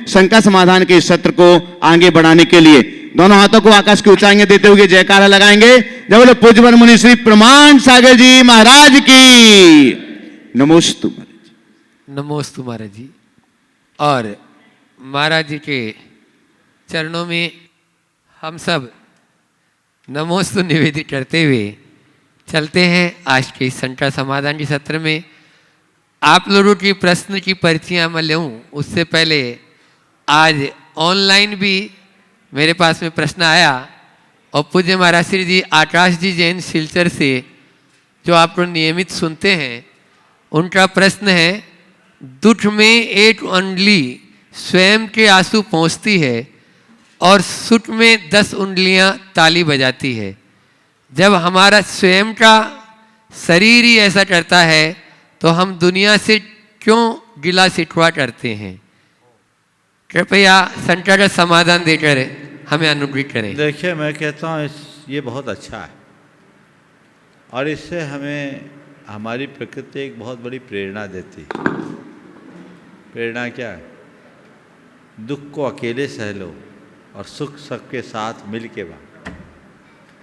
शंका समाधान के इस सत्र को आगे बढ़ाने के लिए दोनों हाथों को आकाश की ऊंचाइयां देते हुए जयकारा लगाएंगे। जब बोले पूज्य वन मुनि श्री प्रमाण सागर जी महाराज की नमोस्तु। नमोस्तु महाराज जी। और महाराज जी के चरणों में हम सब नमोस्तु निवेदित करते हुए चलते हैं आज के शंका समाधान के सत्र में। आप लोगों की प्रश्न की पर्चियाँ मैं लूँ उससे पहले आज ऑनलाइन भी मेरे पास में प्रश्न आया और पूज्य महाराज श्री जी आकाश जी जैन सिलचर से जो आप लोग नियमित सुनते हैं उनका प्रश्न है, दुख में एक उंगली स्वयं के आंसू पहुँचती है और सुख में 10 उंगलियां ताली बजाती है। जब हमारा स्वयं का शरीर ही ऐसा करता है तो हम दुनिया से क्यों गिला शिकवा करते हैं? कृपया शंका का समाधान देकर हमें अनुग्रहित करें। देखिए, मैं कहता हूँ ये बहुत अच्छा है और इससे हमें हमारी प्रकृति एक बहुत बड़ी प्रेरणा देती है। प्रेरणा क्या है? दुख को अकेले सह लो और सुख सबके साथ मिल के बात।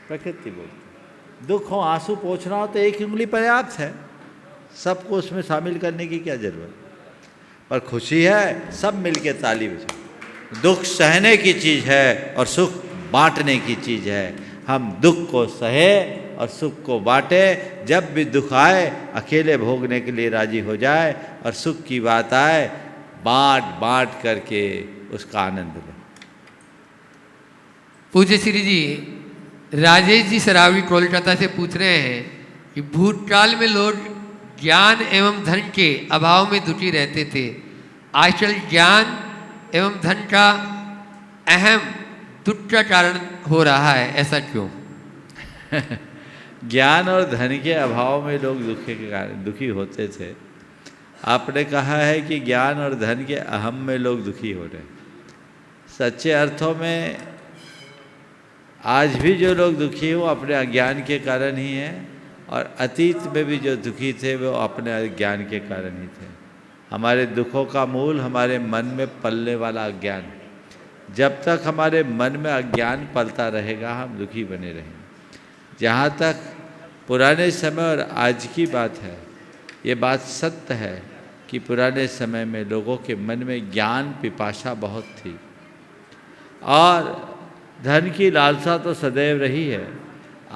प्रकृति बोलती है दुख हो आंसू पोंछना हो तो एक उंगली पर्याप्त है, सबको उसमें शामिल करने की क्या जरूरत। पर खुशी है सब मिल के ताली बजाओ। दुख सहने की चीज़ है और सुख बांटने की चीज़ है। हम दुख को सहे और सुख को बांटे। जब भी दुख आए अकेले भोगने के लिए राजी हो जाए और सुख की बात आए बांट बांट करके उसका आनंद लें। पूज्य श्री जी राजेश जी सरावगी कोलकाता से पूछ रहे हैं कि भूतकाल में लोग ज्ञान एवं धन के अभाव में दुखी रहते थे, आजकल ज्ञान एवं धन का अहम दुख का कारण हो रहा है, ऐसा क्यों? ज्ञान और धन के अभाव में लोग दुखी होते थे। आपने कहा है कि ज्ञान और धन के अहम में लोग दुखी हो रहे हैं। सच्चे अर्थों में आज भी जो लोग दुखी हो अपने अज्ञान के कारण ही हैं और अतीत में भी जो दुखी थे वो अपने अज्ञान के कारण ही थे। हमारे दुखों का मूल हमारे मन में पलने वाला अज्ञान। जब तक हमारे मन में अज्ञान पलता रहेगा हम दुखी बने रहेंगे। जहाँ तक पुराने समय और आज की बात है, ये बात सत्य है कि पुराने समय में लोगों के मन में ज्ञान पिपासा बहुत थी और धन की लालसा तो सदैव रही है।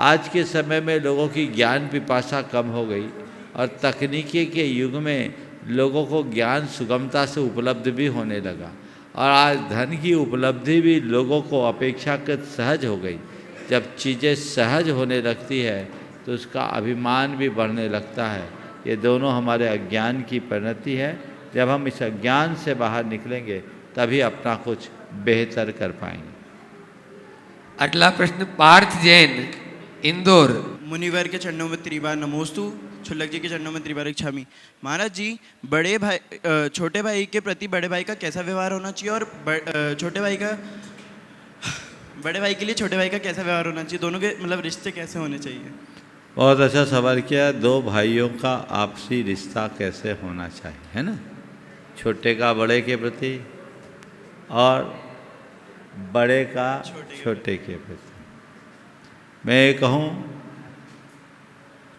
आज के समय में लोगों की ज्ञान पिपासा कम हो गई और तकनीकी के युग में लोगों को ज्ञान सुगमता से उपलब्ध भी होने लगा और आज धन की उपलब्धि भी लोगों को अपेक्षाकृत सहज हो गई। जब चीज़ें सहज होने लगती है तो उसका अभिमान भी बढ़ने लगता है। ये दोनों हमारे अज्ञान की परिणति है। जब हम इस अज्ञान से बाहर निकलेंगे तभी अपना कुछ बेहतर कर पाएंगे। अगला प्रश्न पार्थ जैन इंदौर। मुनिवर के चरणों में त्रिबार नमोस्तु, छुल्लक जी के चरणों में त्रिबार इच्छामि। महाराज जी, बड़े भाई छोटे भाई के प्रति बड़े भाई का कैसा व्यवहार होना चाहिए और बड़े भाई के लिए छोटे भाई का कैसा व्यवहार होना चाहिए? दोनों के मतलब रिश्ते कैसे होने चाहिए? बहुत अच्छा सवाल किया। दो भाइयों का आपसी रिश्ता कैसे होना चाहिए, है ना? छोटे का बड़े के प्रति और बड़े का छोटे के प्रति। मैं कहूँ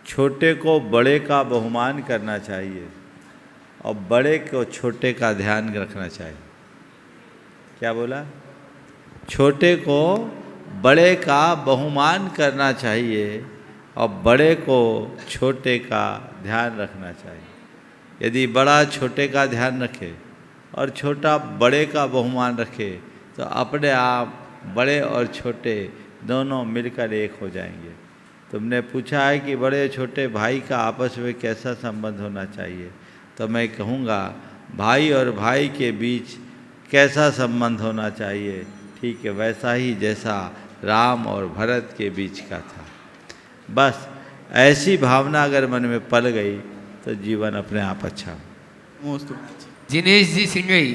छोटे को बड़े का बहुमान करना चाहिए और बड़े को छोटे का ध्यान रखना चाहिए। क्या बोला? छोटे को बड़े का बहुमान करना चाहिए और बड़े को छोटे का ध्यान रखना चाहिए। यदि बड़ा छोटे का ध्यान रखे और छोटा बड़े का बहुमान रखे तो अपने आप बड़े और छोटे दोनों मिलकर एक हो जाएंगे। तुमने पूछा है कि बड़े छोटे भाई का आपस में कैसा संबंध होना चाहिए, तो मैं कहूँगा भाई और भाई के बीच कैसा संबंध होना चाहिए, ठीक है वैसा ही जैसा राम और भरत के बीच का था। बस ऐसी भावना अगर मन में पल गई तो जीवन अपने आप अच्छा हो। जिनेश जी सिंगई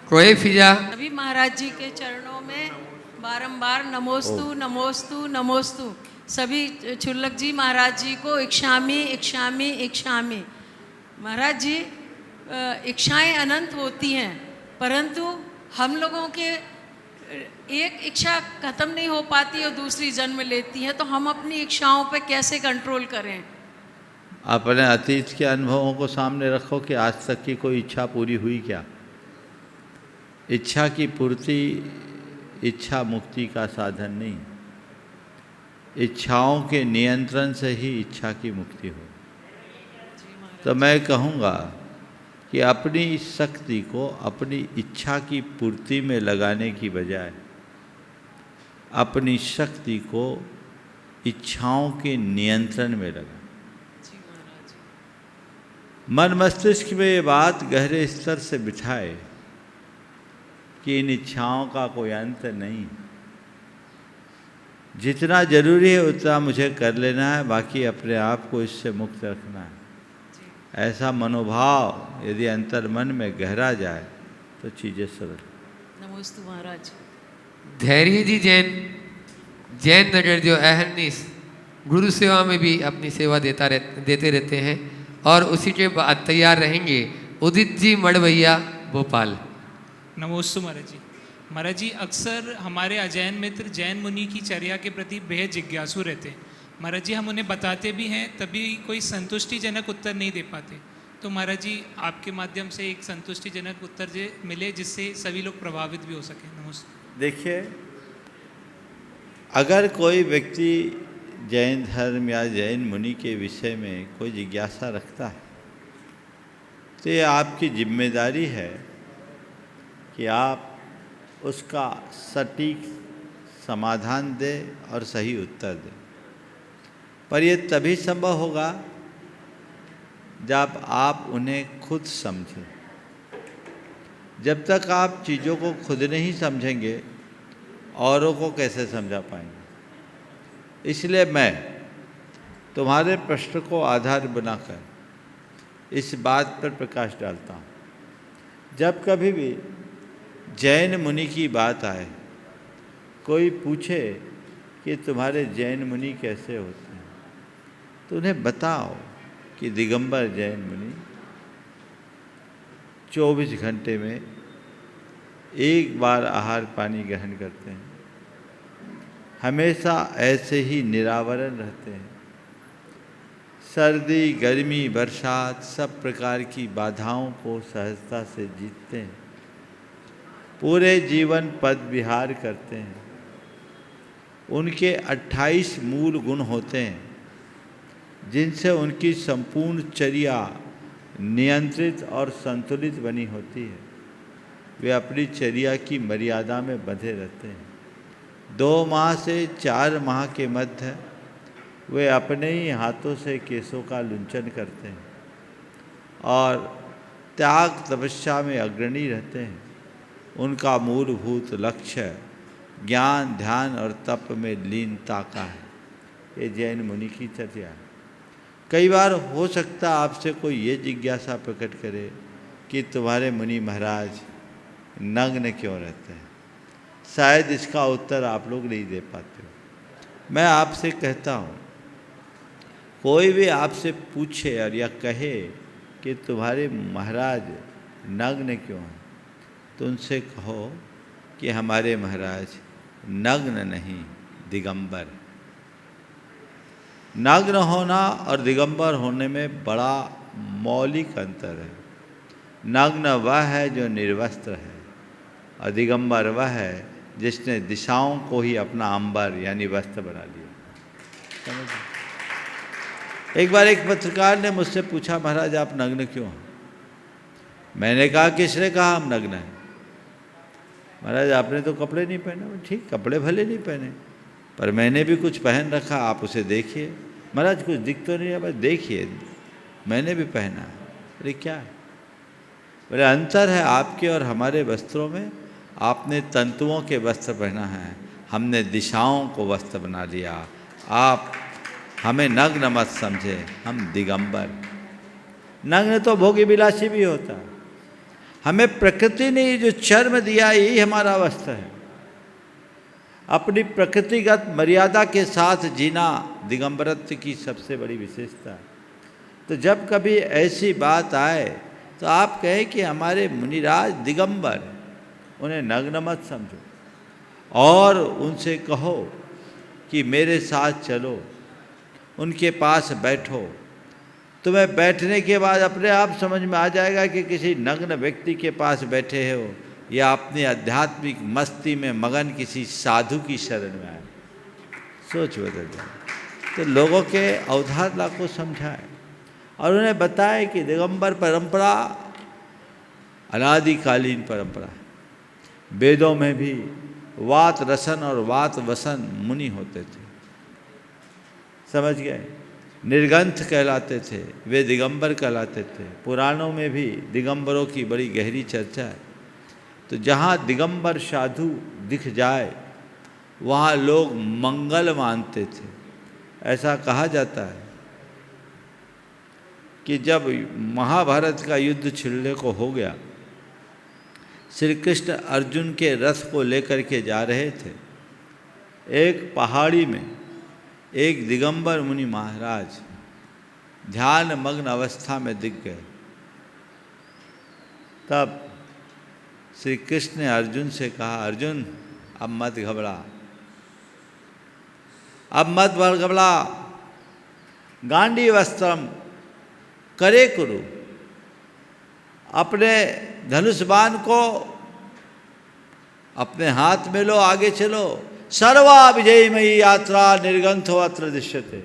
कोई फिजा। अभी महाराज जी के चरणों में बारंबार नमोस्तु नमोस्तु नमोस्तु। सभी छुल्लक जी महाराज जी को इक्षामी इक्षामी इक्षामी। महाराज जी, इच्छाएं अनंत होती हैं परंतु हम लोगों के एक इच्छा खत्म नहीं हो पाती और दूसरी जन्म लेती है, तो हम अपनी इच्छाओं पे कैसे कंट्रोल करें? अपने अतीत के अनुभवों को सामने रखो कि आज तक की कोई इच्छा पूरी हुई क्या। इच्छा की पूर्ति इच्छा मुक्ति का साधन नहीं, इच्छाओं के नियंत्रण से ही इच्छा की मुक्ति हो। तो मैं कहूँगा कि अपनी शक्ति को अपनी इच्छा की पूर्ति में लगाने की बजाय अपनी शक्ति को इच्छाओं के नियंत्रण में लगा। मन मस्तिष्क में ये बात गहरे स्तर से बिठाए कि इन इच्छाओं का कोई अंत नहीं, जितना जरूरी है उतना मुझे कर लेना है, बाकी अपने आप को इससे मुक्त रखना है। ऐसा मनोभाव यदि अंतर मन में गहरा जाए तो चीज़ें सरल। नमोस्तु महाराज। धैर्य जी जैन नगर जो अहरनीस गुरु सेवा में भी अपनी सेवा देते रहते हैं और उसी के बाद तैयार रहेंगे उदित जी मड़वैया भोपाल। नमोस्तु महाराज जी। महाराज जी, अक्सर हमारे अजैन मित्र जैन मुनि की चर्या के प्रति बेहद जिज्ञासु रहते हैं। महाराज जी, हम उन्हें बताते भी हैं तभी कोई संतुष्टिजनक उत्तर नहीं दे पाते। तो महाराज जी, आपके माध्यम से एक संतुष्टिजनक उत्तर मिले जिससे सभी लोग प्रभावित भी हो सकें। नमस्ते। देखिए, अगर कोई व्यक्ति जैन धर्म या जैन मुनि के विषय में कोई जिज्ञासा रखता है तो ये आपकी जिम्मेदारी है कि आप उसका सटीक समाधान दें और सही उत्तर दें। पर यह तभी संभव होगा जब आप उन्हें खुद समझें। जब तक आप चीज़ों को खुद नहीं समझेंगे, औरों को कैसे समझा पाएंगे। इसलिए मैं तुम्हारे प्रश्न को आधार बनाकर इस बात पर प्रकाश डालता हूँ, जब कभी भी जैन मुनि की बात आए, कोई पूछे कि तुम्हारे जैन मुनि कैसे होते हैं, तो उन्हें बताओ कि दिगंबर जैन मुनि 24 घंटे में एक बार आहार पानी ग्रहण करते हैं, हमेशा ऐसे ही निरावरण रहते हैं, सर्दी गर्मी बरसात सब प्रकार की बाधाओं को सहजता से जीतते हैं, पूरे जीवन पद विहार करते हैं। उनके 28 मूल गुण होते हैं जिनसे उनकी संपूर्ण चर्या नियंत्रित और संतुलित बनी होती है। वे अपनी चर्या की मर्यादा में बंधे रहते हैं। 2 माह से 4 माह के मध्य वे अपने ही हाथों से केशों का लुंचन करते हैं और त्याग तपस्या में अग्रणी रहते हैं। उनका मूलभूत लक्ष्य ज्ञान ध्यान और तप में लीनता का है। ये जैन मुनि की चर्या है। कई बार हो सकता आपसे कोई ये जिज्ञासा प्रकट करे कि तुम्हारे मुनि महाराज नग्न क्यों रहते हैं। शायद इसका उत्तर आप लोग नहीं दे पाते हो। मैं आपसे कहता हूँ, कोई भी आपसे पूछे और या कहे कि तुम्हारे महाराज नग्न क्यों हैं, तो उनसे कहो कि हमारे महाराज नग्न नहीं दिगंबर। नग्न होना और दिगंबर होने में बड़ा मौलिक अंतर है। नग्न वह है जो निर्वस्त्र है और दिगंबर वह है जिसने दिशाओं को ही अपना अंबर यानी वस्त्र बना लिया। समझ। एक बार एक पत्रकार ने मुझसे पूछा, महाराज आप नग्न क्यों हैं? मैंने कहा, किसने कहा हम नग्न हैं? महाराज आपने तो कपड़े नहीं पहने। ठीक, कपड़े भले नहीं पहने पर मैंने भी कुछ पहन रखा, आप उसे देखिए। महाराज कुछ दिख तो नहीं है, बस देखिए मैंने भी पहना है। अरे क्या है? बोले अंतर है आपके और हमारे वस्त्रों में। आपने तंतुओं के वस्त्र पहना है, हमने दिशाओं को वस्त्र बना लिया। आप हमें नग्न मत समझे, हम दिगंबर। नग्न तो भोगी विलासी भी होता है। हमें प्रकृति ने जो चर्म दिया यही हमारा वस्त्र है। अपनी प्रकृतिगत मर्यादा के साथ जीना दिगंबरत्व की सबसे बड़ी विशेषता है। तो जब कभी ऐसी बात आए तो आप कहें कि हमारे मुनिराज दिगंबर, उन्हें नग्न मत समझो और उनसे कहो कि मेरे साथ चलो, उनके पास बैठो। तुम्हें बैठने के बाद अपने आप समझ में आ जाएगा कि किसी नग्न व्यक्ति के पास बैठे हो या अपनी आध्यात्मिक मस्ती में मगन किसी साधु की शरण में आए। सोच बदल जाए। तो लोगों के अवधारणा को समझाए और उन्हें बताए कि दिगंबर परंपरा अनादिकालीन परंपरा है। वेदों में भी वात रसन और वात वसन मुनि होते थे, समझ गए। निर्गंथ कहलाते थे, वे दिगंबर कहलाते थे। पुराणों में भी दिगंबरों की बड़ी गहरी चर्चा है। तो जहाँ दिगंबर साधु दिख जाए वहाँ लोग मंगल मानते थे। ऐसा कहा जाता है कि जब महाभारत का युद्ध छिड़ने को हो गया, श्री कृष्ण अर्जुन के रथ को लेकर के जा रहे थे। एक पहाड़ी में एक दिगंबर मुनि महाराज ध्यान मग्न अवस्था में दिख गए। तब श्री कृष्ण ने अर्जुन से कहा, अर्जुन अब मत घबरा, अब मत घबरा, गांडी वस्त्रम करे कुरु, अपने धनुष बाण को अपने हाथ में लो, आगे चलो। सर्वा विजयमयी यात्रा निर्गंथो अत्र दृश्यते।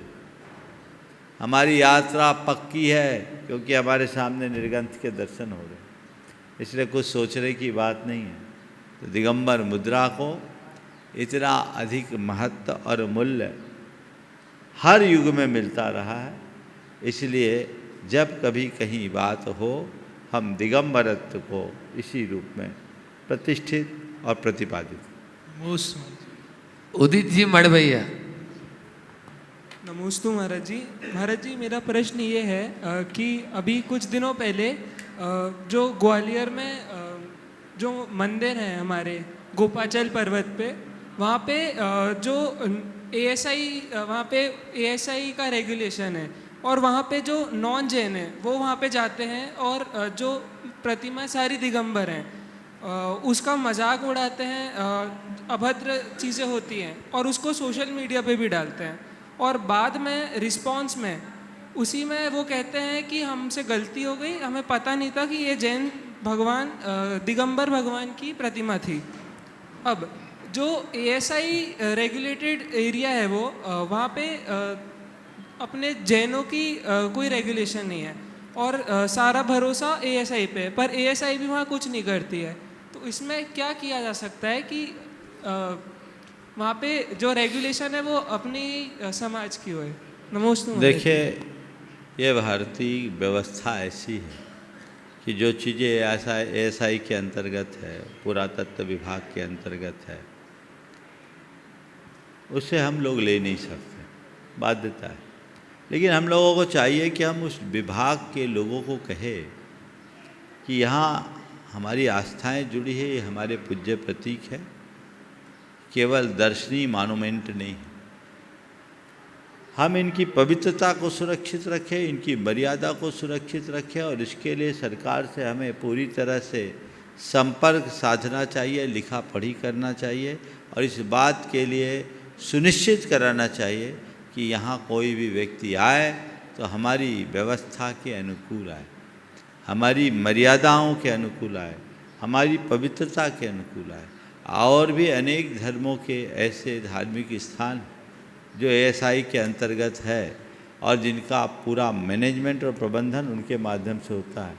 हमारी यात्रा पक्की है क्योंकि हमारे सामने निर्गंथ के दर्शन हो रहे, इसलिए कुछ सोचने की बात नहीं है। तो दिगंबर मुद्रा को इतना अधिक महत्व और मूल्य हर युग में मिलता रहा है। इसलिए जब कभी कहीं बात हो, हम दिगंबरत्व को इसी रूप में प्रतिष्ठित और प्रतिपादित। उदित जी मड़ भैया। नमोस्तु महाराज जी। महाराज जी, मेरा प्रश्न ये है कि अभी कुछ दिनों पहले जो ग्वालियर में जो मंदिर है हमारे गोपाचल पर्वत पे, वहाँ पे जो एएसआई, वहाँ पे एएसआई का रेगुलेशन है और वहाँ पे जो नॉन जैन है वो वहाँ पे जाते हैं और जो प्रतिमा सारी दिगंबर हैं उसका मजाक उड़ाते हैं, अभद्र चीज़ें होती हैं और उसको सोशल मीडिया पे भी डालते हैं। और बाद में रिस्पॉन्स में उसी में वो कहते हैं कि हमसे गलती हो गई, हमें पता नहीं था कि ये जैन भगवान दिगंबर भगवान की प्रतिमा थी। अब जो एएसआई रेगुलेटेड एरिया है वो वहाँ पे अपने जैनों की कोई रेगुलेशन नहीं है और सारा भरोसा एएसआई पे, पर एएसआई भी वहाँ कुछ नहीं करती है। तो इसमें क्या किया जा सकता है कि वहाँ पे जो रेगुलेशन है वो अपनी समाज की हो। नमस्ते। देखिए, ये भारतीय व्यवस्था ऐसी है कि जो चीज़ें एएसआई के अंतर्गत है, पुरातत्व विभाग के अंतर्गत है, उसे हम लोग ले नहीं सकते, बाध्यता है। लेकिन हम लोगों को चाहिए कि हम उस विभाग के लोगों को कहें कि यहाँ हमारी आस्थाएं जुड़ी है, ये हमारे पूज्य प्रतीक है, केवल दर्शनीय मॉन्यूमेंट नहीं है। हम इनकी पवित्रता को सुरक्षित रखें, इनकी मर्यादा को सुरक्षित रखें और इसके लिए सरकार से हमें पूरी तरह से संपर्क साधना चाहिए, लिखा पढ़ी करना चाहिए और इस बात के लिए सुनिश्चित कराना चाहिए कि यहाँ कोई भी व्यक्ति आए तो हमारी व्यवस्था के अनुकूल आए, हमारी मर्यादाओं के अनुकूल आए, हमारी पवित्रता के अनुकूल आए। और भी अनेक धर्मों के ऐसे धार्मिक स्थान जो एएसआई के अंतर्गत है और जिनका पूरा मैनेजमेंट और प्रबंधन उनके माध्यम से होता है,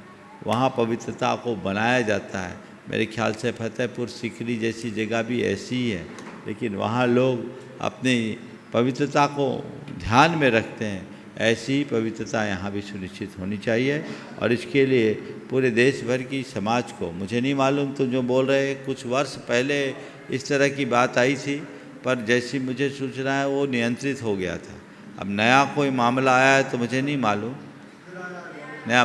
वहाँ पवित्रता को बनाया जाता है। मेरे ख्याल से फतेहपुर सीकरी जैसी जगह भी ऐसी ही है, लेकिन वहाँ लोग अपनी पवित्रता को ध्यान में रखते हैं। ऐसी ही पवित्रता यहाँ भी सुनिश्चित होनी चाहिए और इसके लिए पूरे देश भर की समाज को, मुझे नहीं मालूम तुम जो बोल रहे, कुछ वर्ष पहले इस तरह की बात आई थी, पर जैसी मुझे सूचना है वो नियंत्रित हो गया था। अब नया कोई मामला आया है तो मुझे नहीं मालूम, नया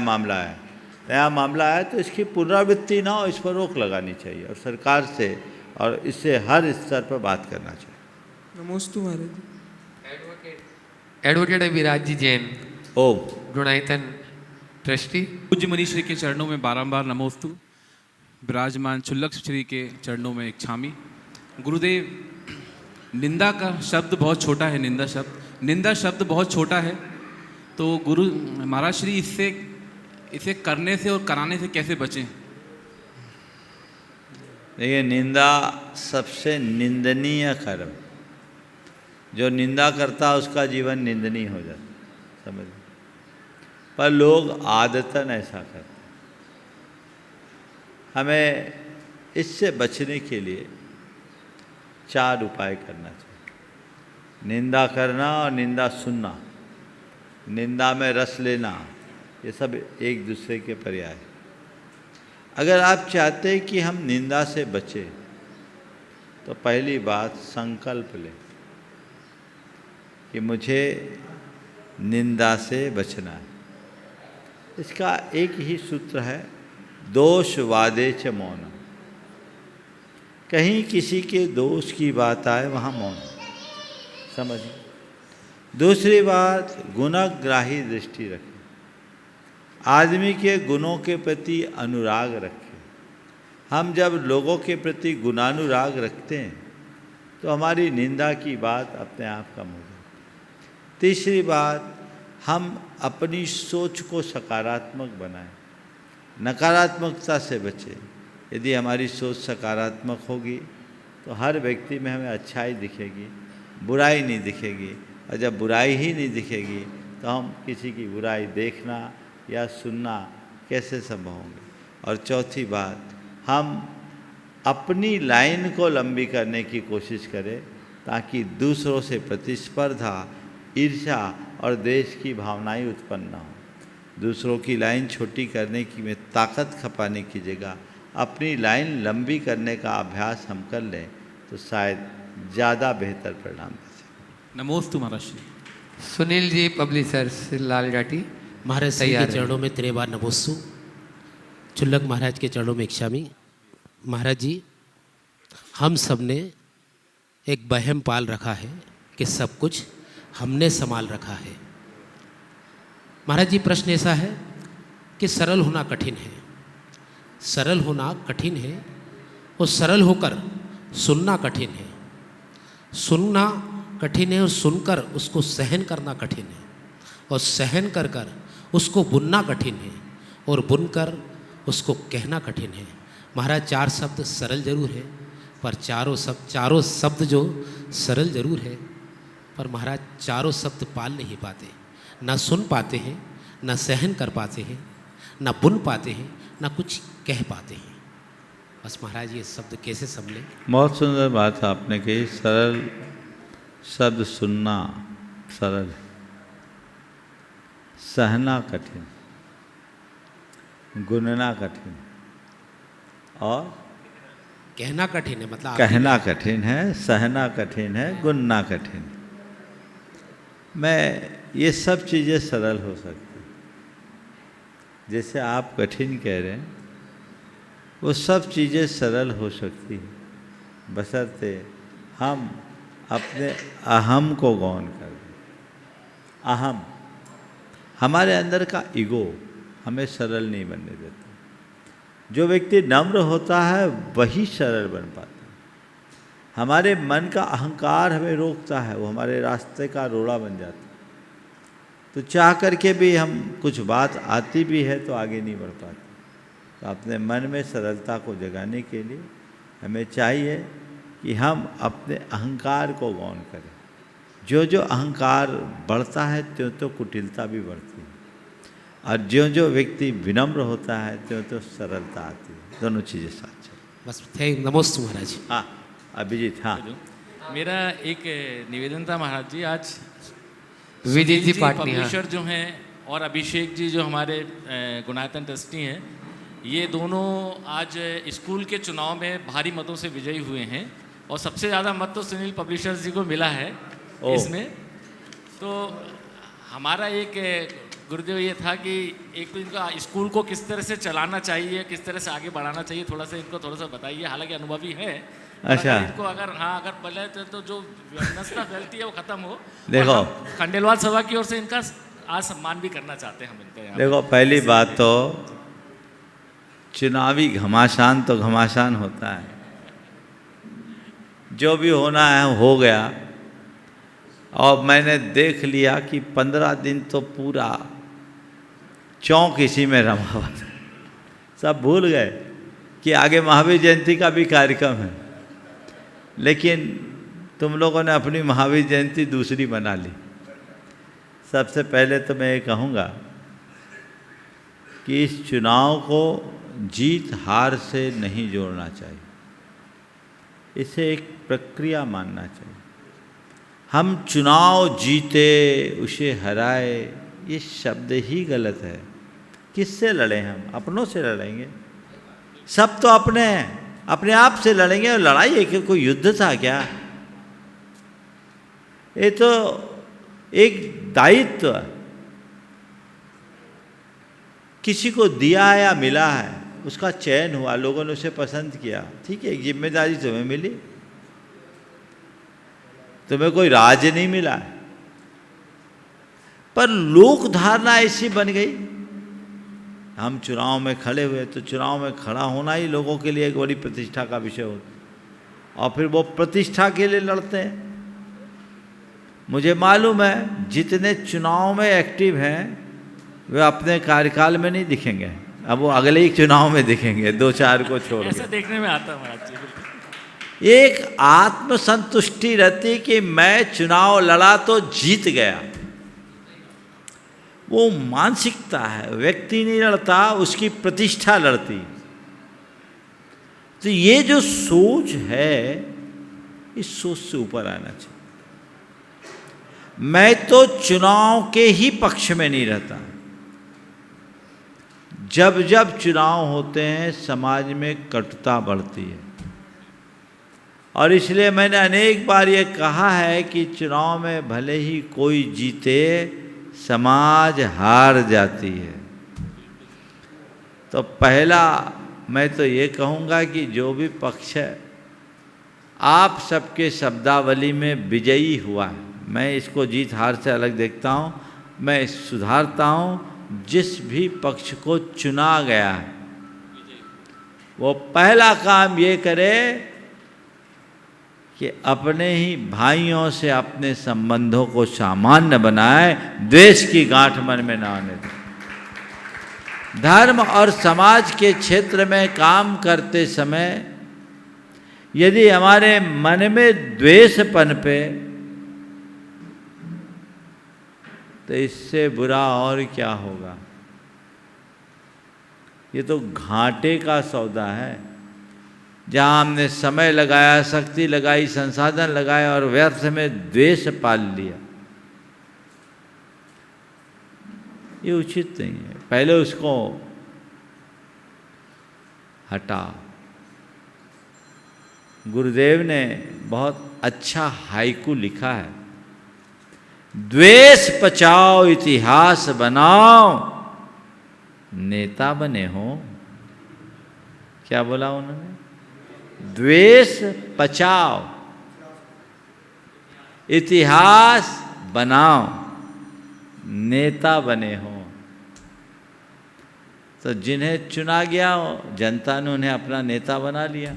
मामला आया तो इसकी पुनरावृत्ति ना हो, इस पर रोक लगानी चाहिए और सरकार से और इससे हर स्तर पर बात करना चाहिए। नमोस्तु महाराज। एडवोकेट अभिराज जी जैन, ओम। गुणायतन ट्रस्टी। पूज्य मनीश्री के चरणों में बारंबार नमोस्तु। विराजमान क्षुल्लक श्री के चरणों में इच्छामि। गुरुदेव, निंदा का शब्द बहुत छोटा है, निंदा शब्द बहुत छोटा है, तो गुरु महाराज श्री इसे करने से और कराने से कैसे बचें? देखिए, निंदा सबसे निंदनीय कर्म, जो निंदा करता है उसका जीवन निंदनीय हो जाता, समझ। पर लोग आदतन ऐसा करते। हमें इससे बचने के लिए 4 उपाय करना चाहिए। निंदा करना और निंदा सुनना, निंदा में रस लेना, ये सब एक दूसरे के पर्याय है। अगर आप चाहते हैं कि हम निंदा से बचें, तो पहली बात संकल्प लें कि मुझे निंदा से बचना है। इसका एक ही सूत्र है, दोष वादे च मौन। कहीं किसी के दोष की बात आए वहाँ मौन, समझिए। दूसरी बात, गुणग्राही दृष्टि रखें। आदमी के गुणों के प्रति अनुराग रखें। हम जब लोगों के प्रति गुणानुराग रखते हैं तो हमारी निंदा की बात अपने आप कम हो जाती। तीसरी बात, हम अपनी सोच को सकारात्मक बनाएं, नकारात्मकता से बचें। यदि हमारी सोच सकारात्मक होगी तो हर व्यक्ति में हमें अच्छाई दिखेगी, बुराई नहीं दिखेगी। और जब बुराई ही नहीं दिखेगी तो हम किसी की बुराई देखना या सुनना कैसे संभव होंगे। और चौथी बात, हम अपनी लाइन को लंबी करने की कोशिश करें ताकि दूसरों से प्रतिस्पर्धा, ईर्ष्या और द्वेष की भावनाएं उत्पन्न न हो। दूसरों की लाइन छोटी करने की में ताकत खपाने की जगह अपनी लाइन लंबी करने का अभ्यास हम कर लें तो शायद ज़्यादा बेहतर परिणाम दे सकें। नमोस्तु महाराज श्री। सुनील जी, पब्लिशर्स, लाल जाटी। महाराज श्री के चरणों में त्रेबार नमोस्तु। क्षुल्लक महाराज के चरणों में इच्छामि। महाराज जी, हम सब ने एक वहम पाल रखा है कि सब कुछ हमने संभाल रखा है। महाराज जी, प्रश्न ऐसा है कि सरल होना कठिन है, सरल होना कठिन है और सरल होकर सुनना कठिन है। सुनना कठिन है और सुनकर उसको सहन करना कठिन है, और सहन कर कर उसको बुनना कठिन है, और बुनकर उसको कहना कठिन है। महाराज, 4 शब्द सरल जरूर है, पर चारों शब्द जो सरल जरूर है, पर महाराज चारों शब्द पाल नहीं पाते। ना सुन पाते हैं, ना सहन कर पाते हैं, ना बुन पाते हैं, ना कुछ कह पाते हैं। बस महाराज, ये शब्द कैसे संभले? बहुत सुंदर बात आपने कही। सरल शब्द सुनना सरल, सहना कठिन, गुनना कठिन और कहना कठिन है। मतलब कहना कठिन है, सहना कठिन है, गुनना कठिन। मैं ये सब चीज़ें सरल हो सकती, जैसे आप कठिन कह रहे हैं, वो सब चीज़ें सरल हो सकती हैं, बशर्ते हम अपने अहम को गौन कर दें। अहम, हमारे अंदर का ईगो हमें सरल नहीं बनने देता। जो व्यक्ति नम्र होता है वही सरल बन पाता है। हमारे मन का अहंकार हमें रोकता है, वो हमारे रास्ते का रोड़ा बन जाता है। तो चाह करके भी हम कुछ बात आती भी है तो आगे नहीं बढ़ पाते। तो अपने मन में सरलता को जगाने के लिए हमें चाहिए कि हम अपने अहंकार को गौन करें। जो जो अहंकार बढ़ता है त्यों तो कुटिलता भी बढ़ती है, और जो जो व्यक्ति विनम्र होता है त्यों तो सरलता आती है। दोनों चीज़ें साथ चलें। बस नमोस्तु महाराज। हाँ अभिजीत। हाँ, मेरा एक निवेदन था महाराज जी। आज विजय जी पाटनी पब्लिशर जो हैं और अभिषेक जी जो हमारे गुणायतन ट्रस्टी हैं, ये दोनों आज स्कूल के चुनाव में भारी मतों से विजयी हुए हैं, और सबसे ज़्यादा मत तो सुनील पब्लिशर्स जी को मिला है इसमें। तो हमारा एक गुरुदेव ये था कि एक तो इनका स्कूल को किस तरह से चलाना चाहिए, किस तरह से आगे बढ़ाना चाहिए, थोड़ा सा इनको थोड़ा सा बताइए। हालांकि अनुभवी है, अच्छा, अगर इनको अगर पहले तो जो व्यवस्था फैलती है वो खत्म हो। देखो, खंडेलवाल सभा की ओर से इनका आज सम्मान भी करना चाहते हैं हम इनका यहाँ। देखो, पहली बात तो चुनावी घमासान तो घमासान होता है, जो भी होना है हो गया। और मैंने देख लिया कि 15 दिन तो पूरा चौंक इसी में रमा हुआ था। सब भूल गए कि आगे महावीर जयंती का भी कार्यक्रम है, लेकिन तुम लोगों ने अपनी महावीर जयंती दूसरी बना ली। सबसे पहले तो मैं ये कहूँगा कि इस चुनाव को जीत हार से नहीं जोड़ना चाहिए, इसे एक प्रक्रिया मानना चाहिए। हम चुनाव जीते उसे हराए, ये शब्द ही गलत है। किससे लड़े हम? अपनों से लड़ेंगे। सब तो अपने हैं, अपने आप से लड़ेंगे। और लड़ाई है कि कोई युद्ध था क्या? ये तो एक दायित्व है, किसी को दिया है या मिला है, उसका चयन हुआ, लोगों ने उसे पसंद किया, ठीक है, एक जिम्मेदारी तुम्हें मिली। तुम्हें कोई राज नहीं मिला है, पर लोक धारणा ऐसी बन गई, हम चुनाव में खड़े हुए तो चुनाव में खड़ा होना ही लोगों के लिए एक बड़ी प्रतिष्ठा का विषय होता, और फिर वो प्रतिष्ठा के लिए लड़ते हैं। मुझे मालूम है जितने चुनाव में एक्टिव हैं वे अपने कार्यकाल में नहीं दिखेंगे, अब वो अगले ही चुनाव में दिखेंगे, 2-4 को छोड़ के। ऐसा देखने में आता है महाराज जी, बिल्कुल। एक आत्मसंतुष्टि रहती कि मैं चुनाव लड़ा तो जीत गया, वो मानसिकता है। व्यक्ति नहीं लड़ता, उसकी प्रतिष्ठा लड़ती। तो ये जो सोच है, इस सोच से ऊपर आना चाहिए। मैं तो चुनाव के ही पक्ष में नहीं रहता। जब जब चुनाव होते हैं समाज में कटुता बढ़ती है, और इसलिए मैंने अनेक बार ये कहा है कि चुनाव में भले ही कोई जीते, समाज हार जाती है। तो पहला मैं तो ये कहूँगा कि जो भी पक्ष है, आप सबके शब्दावली में विजयी हुआ है, मैं इसको जीत हार से अलग देखता हूँ। मैं सुधारता हूँ, जिस भी पक्ष को चुना गया है वो पहला काम ये करे कि अपने ही भाइयों से अपने संबंधों को सामान्य बनाए, द्वेष की गांठ मन में ना आने दे। धर्म और समाज के क्षेत्र में काम करते समय यदि हमारे मन में द्वेष पनपे तो इससे बुरा और क्या होगा। ये तो घाटे का सौदा है, जहाँ हमने समय लगाया, शक्ति लगाई, संसाधन लगाए और व्यर्थ में द्वेष पाल लिया। ये उचित नहीं है। पहले उसको हटाओ। गुरुदेव ने बहुत अच्छा हाइकू लिखा है, द्वेष पचाओ इतिहास बनाओ, नेता बने हो। क्या बोला उन्होंने? द्वेष पचाओ इतिहास बनाओ, नेता बने हो। तो जिन्हें चुना गया जनता ने उन्हें अपना नेता बना लिया।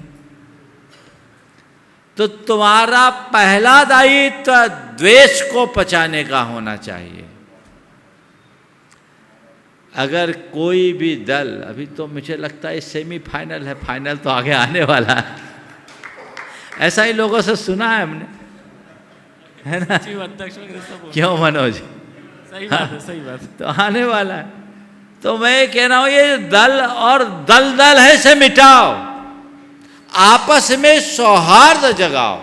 तो तुम्हारा पहला दायित्व द्वेष को पचाने का होना चाहिए। अगर कोई भी दल, अभी तो मुझे लगता है सेमीफाइनल है, फाइनल तो आगे आने वाला है, ऐसा ही लोगों से सुना है हमने, है ना? क्यों मनोज? सही बात है, सही बात। तो आने वाला है। तो मैं कह रहा हूं ये दल और दल है, से मिटाओ, आपस में सौहार्द जगाओ,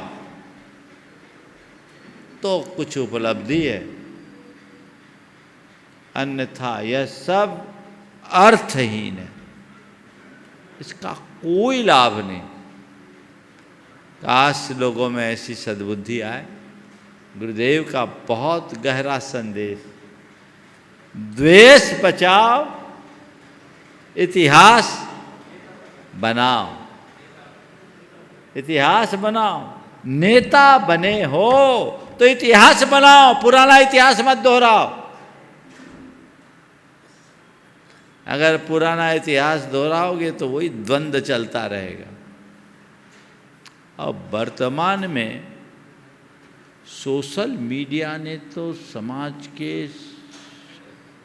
तो कुछ उपलब्धि है। अन्यथा यह सब अर्थहीन है, इसका कोई लाभ नहीं। काश लोगों में ऐसी सद्बुद्धि आए। गुरुदेव का बहुत गहरा संदेश, द्वेष बचाओ इतिहास बनाओ, इतिहास बनाओ। नेता बने हो तो इतिहास बनाओ, पुराना इतिहास मत दोहराओ। अगर पुराना इतिहास दोहराओगे तो वही द्वंद्व चलता रहेगा। अब वर्तमान में सोशल मीडिया ने तो समाज के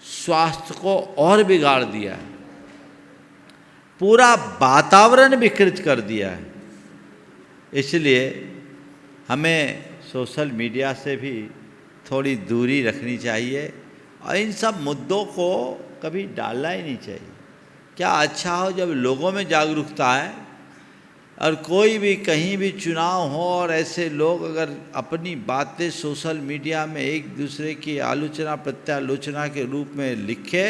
स्वास्थ्य को और बिगाड़ दिया है, पूरा वातावरण विकृत कर दिया है। इसलिए हमें सोशल मीडिया से भी थोड़ी दूरी रखनी चाहिए और इन सब मुद्दों को कभी डालना ही नहीं चाहिए। क्या अच्छा हो जब लोगों में जागरूकता है और कोई भी कहीं भी चुनाव हो और ऐसे लोग अगर अपनी बातें सोशल मीडिया में एक दूसरे की आलोचना प्रत्यालोचना के रूप में लिखे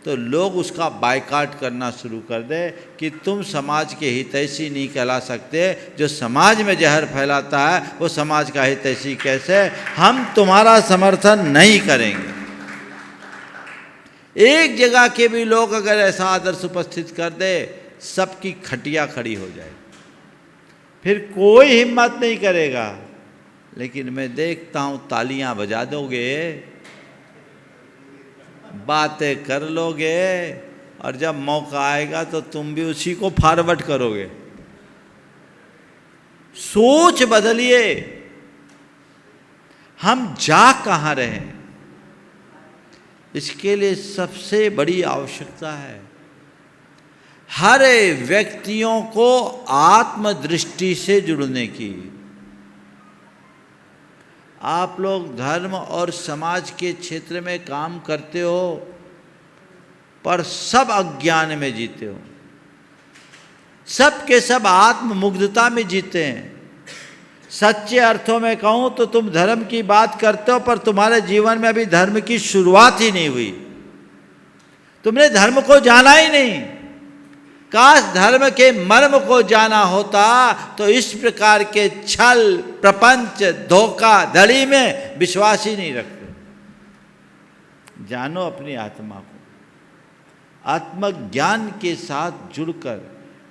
तो लोग उसका बायकॉट करना शुरू कर दे कि तुम समाज के हितैषी नहीं कहला सकते, जो समाज में जहर फैलाता है वो समाज का हितैषी कैसे, हम तुम्हारा समर्थन नहीं करेंगे। एक जगह के भी लोग अगर ऐसा आदर्श उपस्थित कर दे सबकी खटिया खड़ी हो जाए, फिर कोई हिम्मत नहीं करेगा। लेकिन मैं देखता हूँ तालियां बजा दोगे, बातें कर लोगे और जब मौका आएगा तो तुम भी उसी को फॉरवर्ड करोगे। सोच बदलिए, हम जा कहाँ रहे हैं, इसके लिए सबसे बड़ी आवश्यकता है हर व्यक्तियों को आत्मदृष्टि से जुड़ने की। आप लोग धर्म और समाज के क्षेत्र में काम करते हो पर सब अज्ञान में जीते हो, सब के सब आत्ममुग्धता में जीते हैं। सच्चे अर्थों में कहूं तो तुम धर्म की बात करते हो पर तुम्हारे जीवन में अभी धर्म की शुरुआत ही नहीं हुई, तुमने धर्म को जाना ही नहीं। काश धर्म के मर्म को जाना होता तो इस प्रकार के छल प्रपंच धोखा धड़ी में विश्वास ही नहीं रखते। जानो अपनी आत्मा को, आत्मज्ञान के साथ जुड़कर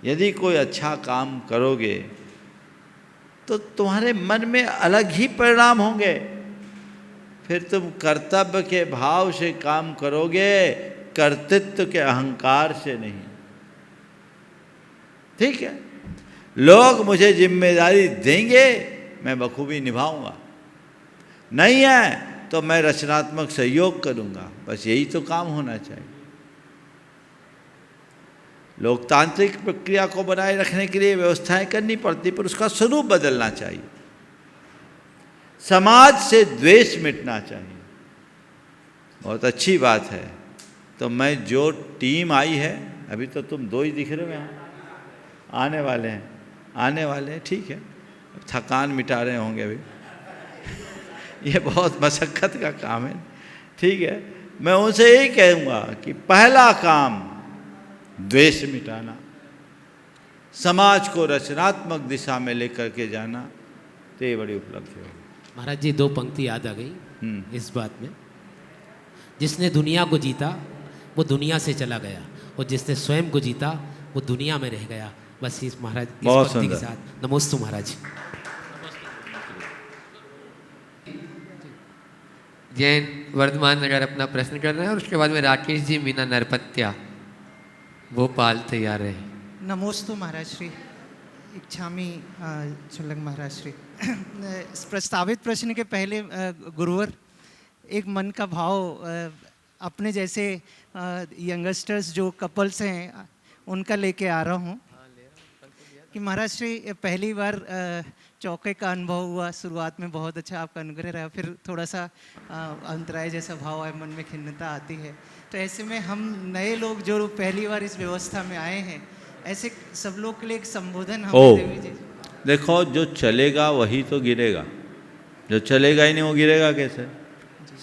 यदि कोई अच्छा काम करोगे तो तुम्हारे मन में अलग ही परिणाम होंगे। फिर तुम कर्तव्य के भाव से काम करोगे, कर्तृत्व के अहंकार से नहीं। ठीक है, लोग मुझे जिम्मेदारी देंगे, मैं बखूबी निभाऊंगा, नहीं है तो मैं रचनात्मक सहयोग करूंगा। बस यही तो काम होना चाहिए। लोकतांत्रिक प्रक्रिया को बनाए रखने के लिए व्यवस्थाएं करनी पड़ती, पर उसका स्वरूप बदलना चाहिए। समाज से द्वेष मिटना चाहिए। बहुत अच्छी बात है। तो मैं जो टीम आई है, अभी तो तुम दो ही दिख रहे हो यहाँ, आने वाले हैं, ठीक है, थकान मिटा रहे होंगे अभी ये बहुत मशक्क़त का काम है, ठीक है। मैं उनसे यही कहूँगा कि पहला काम द्वेष मिटाना, समाज को रचनात्मक दिशा में लेकर के जाना, तो ये बड़ी उपलब्धि होगी। महाराज जी, दो पंक्ति याद आ गई इस बात में। जिसने दुनिया को जीता वो दुनिया से चला गया, और जिसने स्वयं को जीता वो दुनिया में रह गया। बस इस महाराज इस पंक्ति के साथ नमोस्तु महाराज। जैन वर्धमान नगर अपना प्रश्न कर रहे हैं और उसके बाद में राकेश जी मीना नरपत्या भोपाल तैयार है। नमोस्तु महाराज श्री। इच्छामी चुल्लक महाराज श्री। इस प्रस्तावित प्रश्न के पहले गुरुवर, एक मन का भाव अपने जैसे यंगस्टर्स जो कपल्स हैं उनका लेके आ रहा हूँ कि महाराज श्री पहली बार चौके का अनुभव हुआ। शुरुआत में बहुत अच्छा आपका अनुग्रह रहा, फिर थोड़ा सा अंतराय जैसा भाव है, मन में खिन्नता आती है। तो ऐसे में हम नए लोग जो पहली बार इस व्यवस्था में आए हैं, ऐसे सब लोग के लिए एक संबोधन हमें दे दीजिए। देखो, जो चलेगा वही तो गिरेगा, जो चलेगा ही नहीं वो गिरेगा कैसे।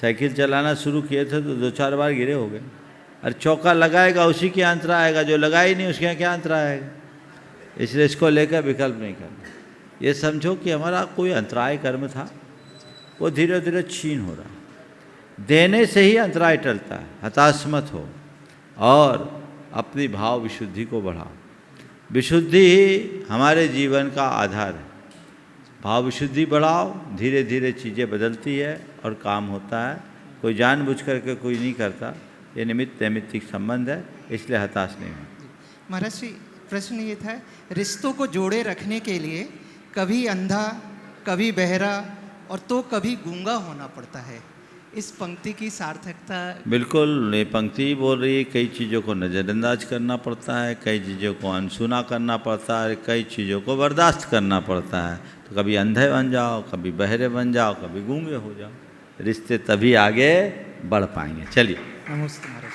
साइकिल चलाना शुरू किए थे तो 2-4 बार गिरे हो गए। और चौका लगाएगा उसी के अंतरा आएगा, जो लगा ही नहीं उसके यहाँ क्या अंतरा आएगा। इसलिए इसको लेकर विकल्प नहीं करना। ये समझो कि हमारा कोई अंतराय कर्म था, वो धीरे धीरे छीन हो रहा। देने से ही अंतराय टलता है। हताश मत हो और अपनी भाव विशुद्धि को बढ़ाओ। विशुद्धि ही हमारे जीवन का आधार है। भाव विशुद्धि बढ़ाओ, धीरे धीरे चीज़ें बदलती है और काम होता है। कोई जानबूझ करके कोई नहीं करता, ये निमित्त नैमित्तिक संबंध है। इसलिए हताश नहीं हूँ। महाराज श्री, प्रश्न ये था, रिश्तों को जोड़े रखने के लिए कभी अंधा, कभी बहरा और तो कभी गूंगा होना पड़ता है। इस पंक्ति की सार्थकता। बिल्कुल, ये पंक्ति बोल रही है कई चीज़ों को नज़रअंदाज करना पड़ता है, कई चीज़ों को अनसुना करना पड़ता है, कई चीज़ों को बर्दाश्त करना पड़ता है। तो कभी अंधे बन जाओ, कभी बहरे बन जाओ, कभी गूंगे हो जाओ, रिश्ते तभी आगे बढ़ पाएंगे। चलिए। नमस्ते महाराज।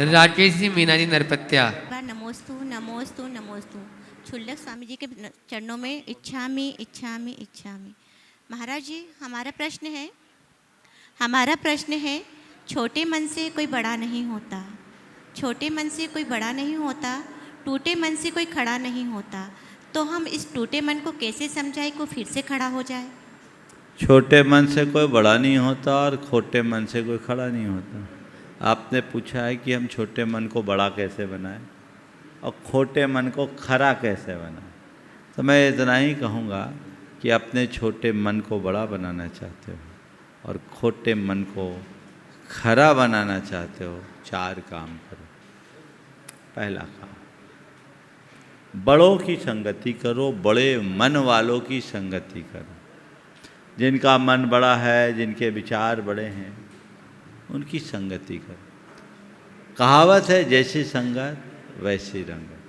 राकेश जी, मीना जी, नरपत्या। नमोस्तु नमोस्तु नमोस्तु। छुल्लक स्वामी जी के चरणों में इच्छामि इच्छामि इच्छामि। महाराज जी, हमारा प्रश्न है, छोटे मन से कोई बड़ा नहीं होता, छोटे मन से कोई बड़ा नहीं होता, टूटे मन से कोई खड़ा नहीं होता, तो हम इस टूटे मन को कैसे समझाएं को फिर से खड़ा हो जाए? छोटे मन से कोई बड़ा नहीं होता और खोटे मन से कोई खड़ा नहीं होता। आपने पूछा है कि हम छोटे मन को बड़ा कैसे बनाएं और खोटे मन को खरा कैसे बनाएं। तो मैं इतना ही कहूँगा कि अपने छोटे मन को बड़ा बनाना चाहते हो और खोटे मन को खरा बनाना चाहते हो, 4 काम करो। पहला काम, बड़ों की संगति करो, बड़े मन वालों की संगति करो। जिनका मन बड़ा है, जिनके विचार बड़े हैं, उनकी संगति करो। कहावत है, जैसी संगत वैसी रंगत।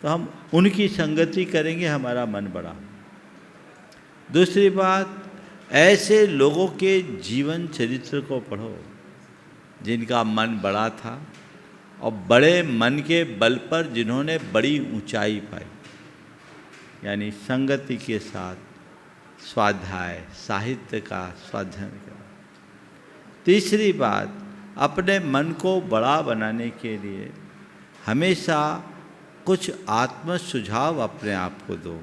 तो हम उनकी संगति करेंगे, हमारा मन बड़ा। दूसरी बात, ऐसे लोगों के जीवन चरित्र को पढ़ो जिनका मन बड़ा था और बड़े मन के बल पर जिन्होंने बड़ी ऊंचाई पाई, यानी संगति के साथ स्वाध्याय, साहित्य का स्वाध्याय करो। तीसरी बात, अपने मन को बड़ा बनाने के लिए हमेशा कुछ आत्म सुझाव अपने आप को दो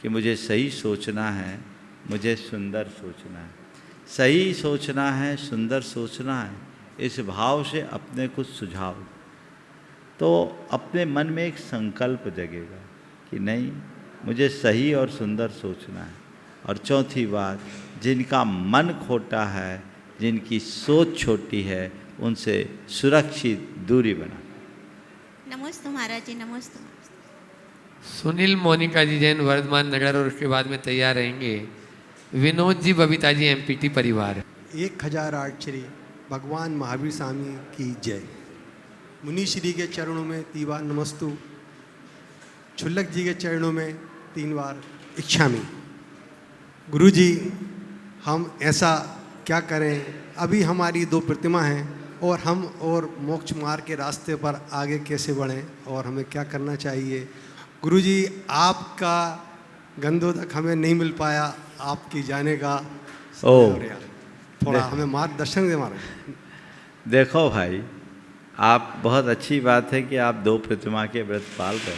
कि मुझे सही सोचना है, मुझे सुंदर सोचना है, सही सोचना है, सुंदर सोचना है। इस भाव से अपने कुछ सुझाव, तो अपने मन में एक संकल्प जगेगा कि नहीं, मुझे सही और सुंदर सोचना है। और चौथी बात, जिनका मन खोटा है, जिनकी सोच छोटी है, उनसे सुरक्षित दूरी बना। नमस्ते महाराज जी, नमस्ते। सुनील, मोनिका जी, जैन, वर्धमान नगर, और उसके बाद में तैयार रहेंगे विनोद जी, बबीता जी, एमपीटी परिवार। 1008 श्री भगवान महावीर स्वामी की जय। मुनि श्री के चरणों में 3 बार नमस्तु, छुल्लक जी के चरणों में 3 बार इच्छामि। गुरु जी, हम ऐसा क्या करें, अभी हमारी 2 प्रतिमा हैं और हम और मोक्ष मार्ग के रास्ते पर आगे कैसे बढ़ें और हमें क्या करना चाहिए? गुरु जी, आपका गंधोदक हमें नहीं मिल पाया, आपकी जाने का थोड़ा हमें मार्गदर्शन दे महाराज। देखो भाई, आप बहुत अच्छी बात है कि आप 2 प्रतिमा के व्रत पाल रहे।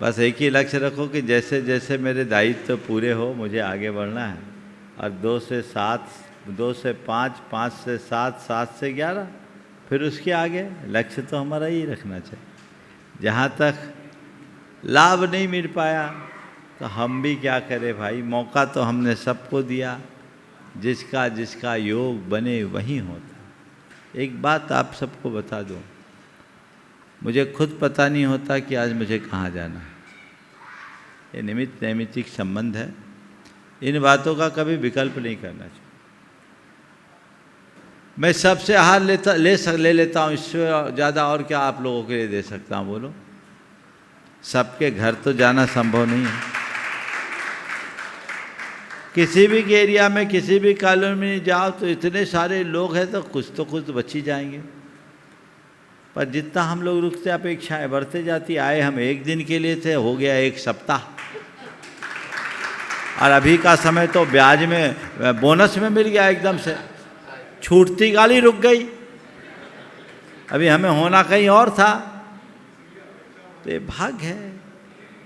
बस एक ही लक्ष्य रखो कि जैसे जैसे मेरे दायित्व पूरे हो, मुझे आगे बढ़ना है। और 2 से 7, 2 से 5, 5 से 7, 7 से 11, फिर उसके आगे लक्ष्य तो हमारा ही रखना चाहिए। जहाँ तक लाभ नहीं मिल पाया तो हम भी क्या करें भाई, मौका तो हमने सबको दिया, जिसका जिसका योग बने वही होता। एक बात आप सबको बता दूं, मुझे खुद पता नहीं होता कि आज मुझे कहाँ जाना है। ये निमित्त नैमित्तिक संबंध है, इन बातों का कभी विकल्प नहीं करना चाहिए। मैं सबसे आहार ले लेता हूँ, इससे ज़्यादा और क्या आप लोगों के लिए दे सकता हूँ बोलो? सबके घर तो जाना संभव नहीं है। किसी भी एरिया में, किसी भी कॉलोनी में जाओ तो इतने सारे लोग हैं, तो कुछ बच ही जाएंगे। पर जितना हम लोग रुकते, अपेक्षाएं बढ़ते जाती। आए हम 1 दिन के लिए थे, हो गया 1 सप्ताह। और अभी का समय तो ब्याज में, बोनस में मिल गया, एकदम से छूटती गाड़ी रुक गई। अभी हमें होना कहीं और था। तो ये भाग्य है।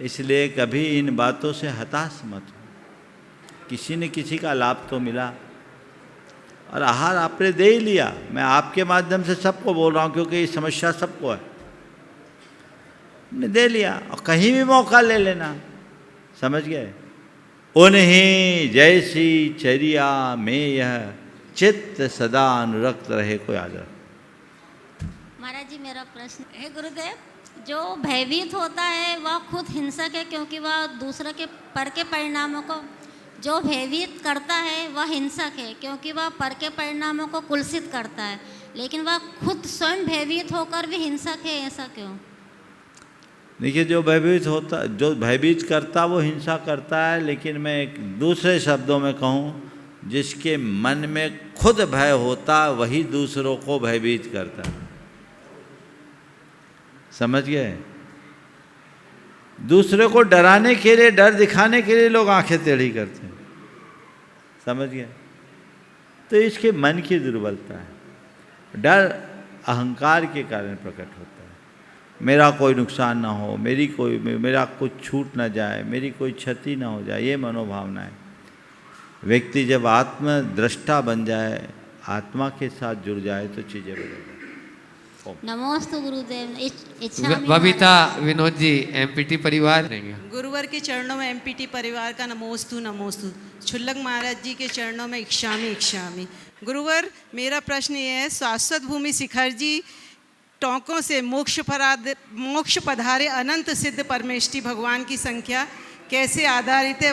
इसलिए कभी इन बातों से हताश मत हो। किसी ने किसी का लाभ तो मिला, और आहार आपने दे ही लिया। मैं आपके माध्यम से सबको बोल रहा हूँ, क्योंकि ये समस्या सबको है। हमने दे लिया, और कहीं भी मौका ले लेना, समझ गए? उन्हीं जैसी चर्या में यह चित्त सदा अनुरक्त रहे को याद रख। महाराज जी मेरा प्रश्न है गुरुदेव, जो भयभीत होता है वह खुद हिंसक है, क्योंकि वह दूसरे के पर के परिणामों को, जो भयभीत करता है वह हिंसक है क्योंकि वह पर के परिणामों को कुलसित करता है, लेकिन वह खुद स्वयं भयभीत होकर भी हिंसक है, ऐसा क्यों? देखिए, जो भयभीत करता वो हिंसा करता है, लेकिन मैं एक दूसरे शब्दों में कहूँ, जिसके मन में खुद भय होता वही दूसरों को भयभीत करता है। समझ गए? दूसरे को डराने के लिए, डर दिखाने के लिए लोग आंखें टेढ़ी करते हैं। समझ गए? तो इसके मन की दुर्बलता है। डर अहंकार के कारण प्रकट होता है। मेरा कोई नुकसान ना हो, मेरा कुछ छूट ना जाए, मेरी कोई क्षति ना हो जाए, ये मनोभावना है। व्यक्ति जब आत्मदृष्टा बन जाए, आत्मा के साथ जुड़ जाए, तो चीज़ें बदल जाए। नमोस्तु गुरुदेव। बबीता विनोद जी एमपीटी परिवार रहेंगे। गुरुवर के चरणों में एमपीटी परिवार का नमोस्तु नमोस्तु। क्षुल्लक महाराज जी के चरणों में इक्षामी इक्षामी। गुरुवर, मेरा प्रश्न ये है, शाश्वत भूमि शिखर जी टोंकों से मोक्ष पधारे अनंत सिद्ध परमेष्टि भगवान की संख्या कैसे आधारित है?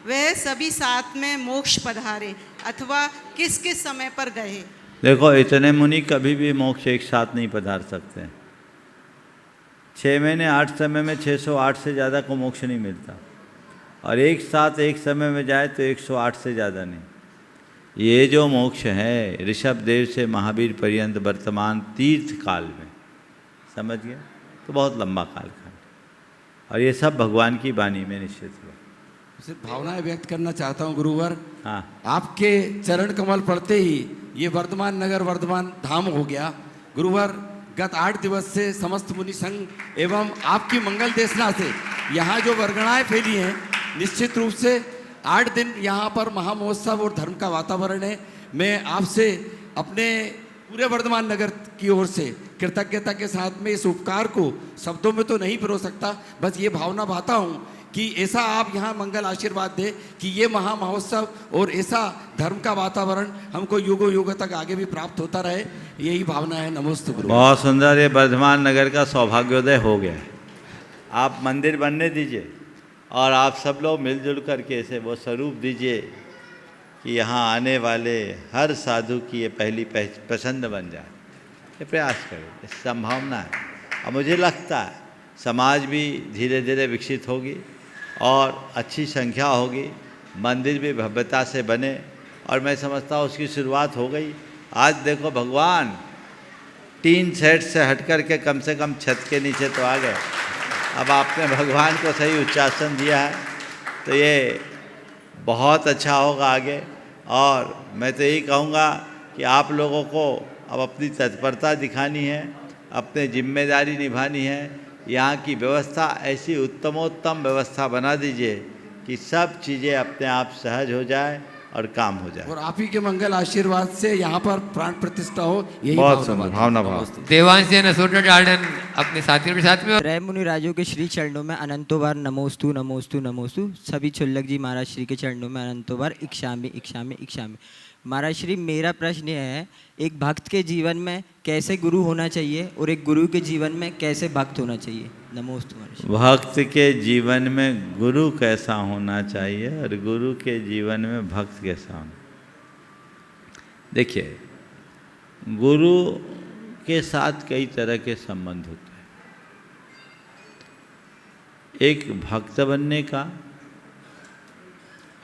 वह सभी साथ में मोक्ष पधारे अथवा किस किस समय पर गए? देखो, इतने मुनि कभी भी मोक्ष एक साथ नहीं पधार सकते। 6 महीने 8 समय में 608 से ज़्यादा को मोक्ष नहीं मिलता, और एक साथ एक समय में जाए तो 108 से ज़्यादा नहीं। ये जो मोक्ष है ऋषभ देव से महावीर पर्यंत वर्तमान तीर्थ काल में, समझ गए, तो बहुत लंबा कालखंड, और ये सब भगवान की वाणी में निश्चित हुआ। सिर्फ भावनाएं व्यक्त करना चाहता हूँ गुरुवर। हाँ, आपके चरण कमल पड़ते ही ये वर्धमान नगर वर्धमान धाम हो गया। गुरुवर, गत 8 दिवस से समस्त मुनि संघ एवं आपकी मंगल देशना से यहाँ जो वर्गणाएं फैली हैं, निश्चित रूप से 8 दिन यहाँ पर महामहोत्सव और धर्म का वातावरण है। मैं आपसे अपने पूरे वर्धमान नगर की ओर से कृतज्ञता के साथ में इस उपकार को शब्दों में तो नहीं पिरो सकता, बस ये भावना भाता हूँ कि ऐसा आप यहाँ मंगल आशीर्वाद दे कि ये महा महोत्सव और ऐसा धर्म का वातावरण हमको युगों युगों तक आगे भी प्राप्त होता रहे, यही भावना है। नमस्ते गुरु। बहुत सुंदर, ये वर्धमान नगर का सौभाग्योदय हो गया। आप मंदिर बनने दीजिए, और आप सब लोग मिलजुल करके इसे वो स्वरूप दीजिए कि यहाँ आने वाले हर साधु की ये पहली पसंद बन जाए। ये प्रयास करें, इस संभावना है। और मुझे लगता है समाज भी धीरे धीरे विकसित होगी और अच्छी संख्या होगी, मंदिर भी भव्यता से बने, और मैं समझता हूँ उसकी शुरुआत हो गई। आज देखो, भगवान टीन सेट से हट कर के कम से कम छत के नीचे तो आ गए। अब आपने भगवान को सही उच्चासन दिया है, तो ये बहुत अच्छा होगा आगे। और मैं तो यही कहूँगा कि आप लोगों को अब अपनी तत्परता दिखानी है, अपनी जिम्मेदारी निभानी है। यहाँ की व्यवस्था ऐसी उत्तमोत्तम व्यवस्था बना दीजिए कि सब चीज़ें अपने आप सहज हो जाए और काम हो जाए, और आप ही के मंगल आशीर्वाद से यहाँ पर प्राण प्रतिष्ठा हो, यही बहुत भावना भाव। देवांश जैन एसोसिएट गार्डन अपने साथियों के साथ में। त्रय मुनि राजों के श्री चरणों में अनंतो बार नमोस्तु नमोस्तु नमोस्तु। सभी क्षुल्लक जी महाराज श्री के चरणों में अनंतो बार इक्षामी इक्षामी इक्षामी। महाराज श्री, मेरा प्रश्न यह है, एक भक्त के जीवन में कैसे गुरु होना चाहिए और एक गुरु के जीवन में कैसे भक्त होना चाहिए? नमोस्तु महाराज। भक्त के जीवन में गुरु कैसा होना चाहिए और गुरु के जीवन में भक्त कैसा होना। देखिए, गुरु के साथ कई तरह के संबंध होते हैं। एक भक्त बनने का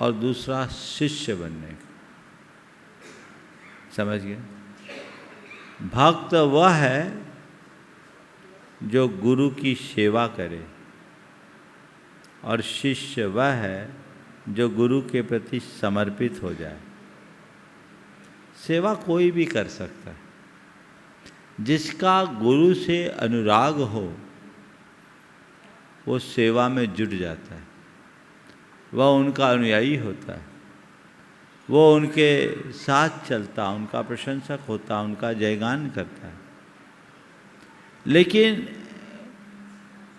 और दूसरा शिष्य बनने का। समझ गए? भक्त वह है जो गुरु की सेवा करे, और शिष्य वह है जो गुरु के प्रति समर्पित हो जाए। सेवा कोई भी कर सकता है। जिसका गुरु से अनुराग हो वो सेवा में जुट जाता है, वह उनका अनुयायी होता है, वो उनके साथ चलता, उनका प्रशंसक होता, उनका जयगान करता है। लेकिन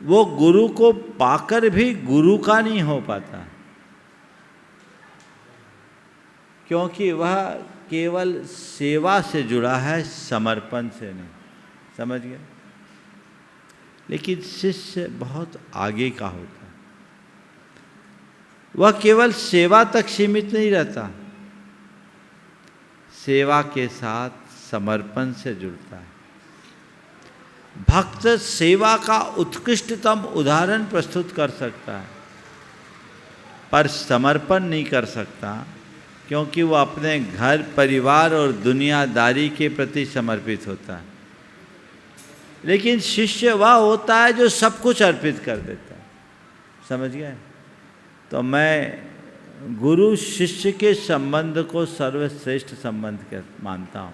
वो गुरु को पाकर भी गुरु का नहीं हो पाता, क्योंकि वह केवल सेवा से जुड़ा है, समर्पण से नहीं। समझ गए। लेकिन शिष्य बहुत आगे का होता है, वह केवल सेवा तक सीमित नहीं रहता, सेवा के साथ समर्पण से जुड़ता है। भक्त सेवा का उत्कृष्टतम उदाहरण प्रस्तुत कर सकता है, पर समर्पण नहीं कर सकता, क्योंकि वो अपने घर परिवार और दुनियादारी के प्रति समर्पित होता है। लेकिन शिष्य वह होता है जो सब कुछ अर्पित कर देता है। समझ गए? तो मैं गुरु शिष्य के संबंध को सर्वश्रेष्ठ संबंध मानता हूँ।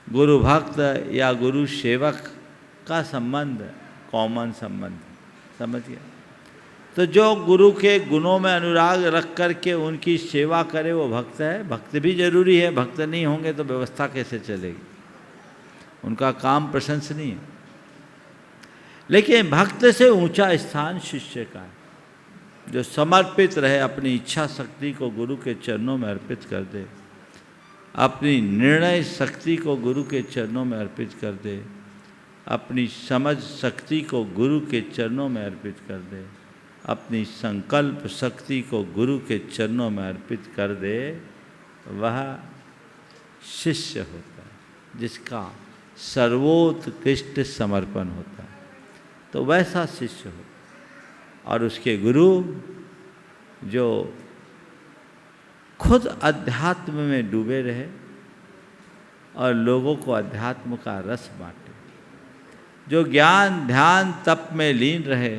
गुरु भक्त या गुरु सेवक का संबंध कॉमन संबंध, समझ गए? तो जो गुरु के गुणों में अनुराग रख करके उनकी सेवा करे वो भक्त है। भक्त भी जरूरी है, भक्त नहीं होंगे तो व्यवस्था कैसे चलेगी, उनका काम प्रशंसनीय है। लेकिन भक्त से ऊंचा स्थान शिष्य का है, जो समर्पित रहे, अपनी इच्छा शक्ति को गुरु के चरणों में अर्पित कर दे, अपनी निर्णय शक्ति को गुरु के चरणों में अर्पित कर दे, अपनी समझ शक्ति को गुरु के चरणों में अर्पित कर दे, अपनी संकल्प शक्ति को गुरु के चरणों में अर्पित कर दे, वह शिष्य होता है जिसका सर्वोत्कृष्ट समर्पण होता है। तो वैसा शिष्य हो, और उसके गुरु जो खुद अध्यात्म में डूबे रहे और लोगों को अध्यात्म का रस बांटे, जो ज्ञान ध्यान तप में लीन रहे